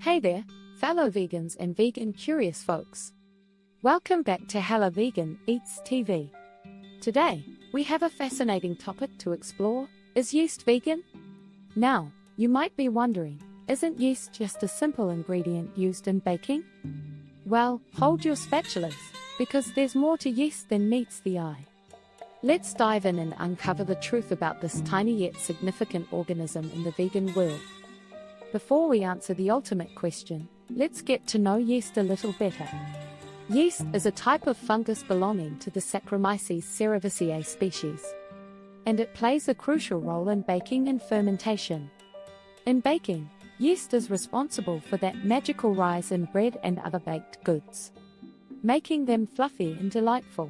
Hey there, fellow vegans and vegan curious folks. Welcome back to Hello Vegan Eats TV. Today, we have a fascinating topic to explore. Is yeast vegan? Now, you might be wondering, isn't yeast just a simple ingredient used in baking? Well, hold your spatulas, because there's more to yeast than meets the eye. Let's dive in and uncover the truth about this tiny yet significant organism in the vegan world. Before we answer the ultimate question, let's get to know yeast a little better. Yeast is a type of fungus belonging to the Saccharomyces cerevisiae species, and it plays a crucial role in baking and fermentation. In baking, yeast is responsible for that magical rise in bread and other baked goods, making them fluffy and delightful.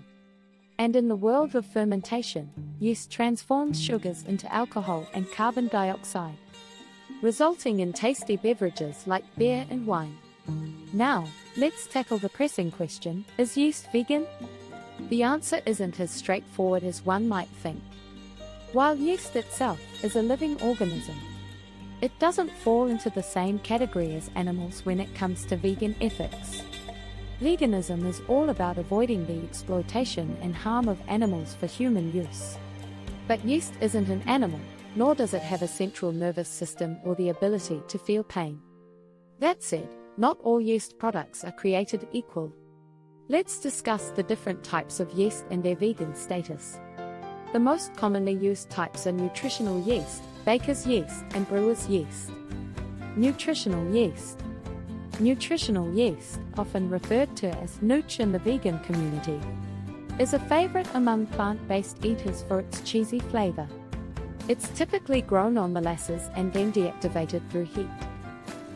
And in the world of fermentation, yeast transforms sugars into alcohol and carbon dioxide, resulting in tasty beverages like beer and wine. Now, let's tackle the pressing question, is yeast vegan? The answer isn't as straightforward as one might think. While yeast itself is a living organism, it doesn't fall into the same category as animals when it comes to vegan ethics. Veganism is all about avoiding the exploitation and harm of animals for human use. But yeast isn't an animal, nor does it have a central nervous system or the ability to feel pain. That said, not all yeast products are created equal. Let's discuss the different types of yeast and their vegan status. The most commonly used types are nutritional yeast, baker's yeast, and brewer's yeast. Nutritional yeast. Nutritional yeast, often referred to as nooch in the vegan community, is a favorite among plant-based eaters for its cheesy flavor. It's typically grown on molasses and then deactivated through heat.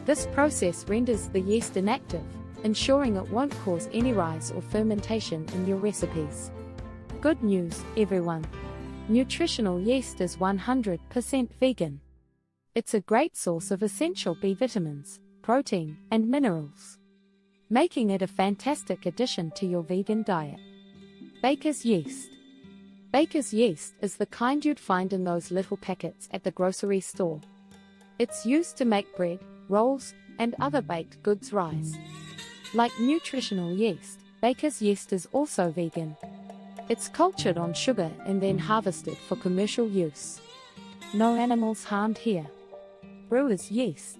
This process renders the yeast inactive, ensuring it won't cause any rise or fermentation in your recipes. Good news, everyone! Nutritional yeast is 100% vegan. It's a great source of essential B vitamins, protein, and minerals, making it a fantastic addition to your vegan diet. Baker's yeast. Baker's yeast is the kind you'd find in those little packets at the grocery store. It's used to make bread, rolls, and other baked goods rise. Like nutritional yeast, baker's yeast is also vegan. It's cultured on sugar and then harvested for commercial use. No animals harmed here. Brewer's yeast.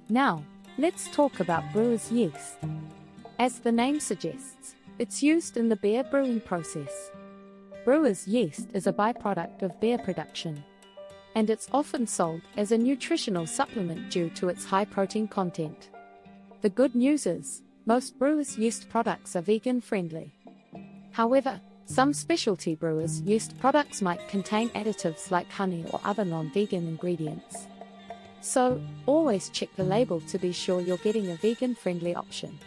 Now, let's talk about brewer's yeast. As the name suggests, it's used in the beer brewing process. Brewer's yeast is a byproduct of beer production, and it's often sold as a nutritional supplement due to its high protein content. The good news is, most brewer's yeast products are vegan-friendly. However, some specialty brewer's yeast products might contain additives like honey or other non-vegan ingredients. So, always check the label to be sure you're getting a vegan-friendly option.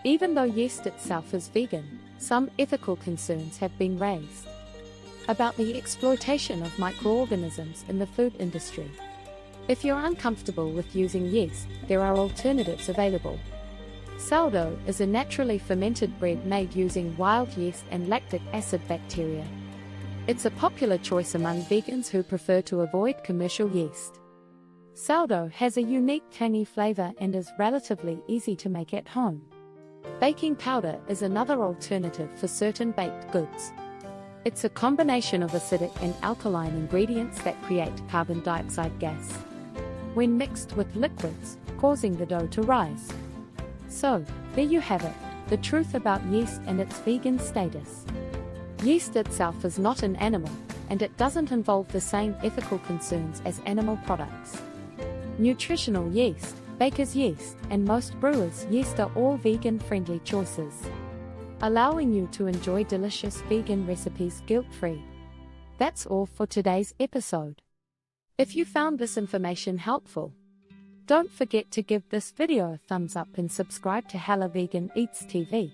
Even though yeast itself is vegan, some ethical concerns have been raised about the exploitation of microorganisms in the food industry. If you're uncomfortable with using yeast, there are alternatives available. Sourdough is a naturally fermented bread made using wild yeast and lactic acid bacteria. It's a popular choice among vegans who prefer to avoid commercial yeast. Sourdough has a unique tangy flavor and is relatively easy to make at home. Baking powder is another alternative for certain baked goods. It's a combination of acidic and alkaline ingredients that create carbon dioxide gas when mixed with liquids, causing the dough to rise. So, there you have it, the truth about yeast and its vegan status. Yeast itself is not an animal, and it doesn't involve the same ethical concerns as animal products. Nutritional yeast, baker's yeast, and most brewers' yeast are all vegan-friendly choices, allowing you to enjoy delicious vegan recipes guilt-free. That's all for today's episode. If you found this information helpful, don't forget to give this video a thumbs up and subscribe to Hello Vegan Eats TV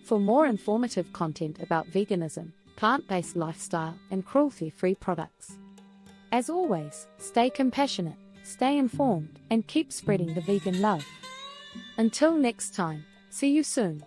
for more informative content about veganism, plant-based lifestyle, and cruelty-free products. As always, stay compassionate, stay informed, and keep spreading the vegan love. Until next time, see you soon.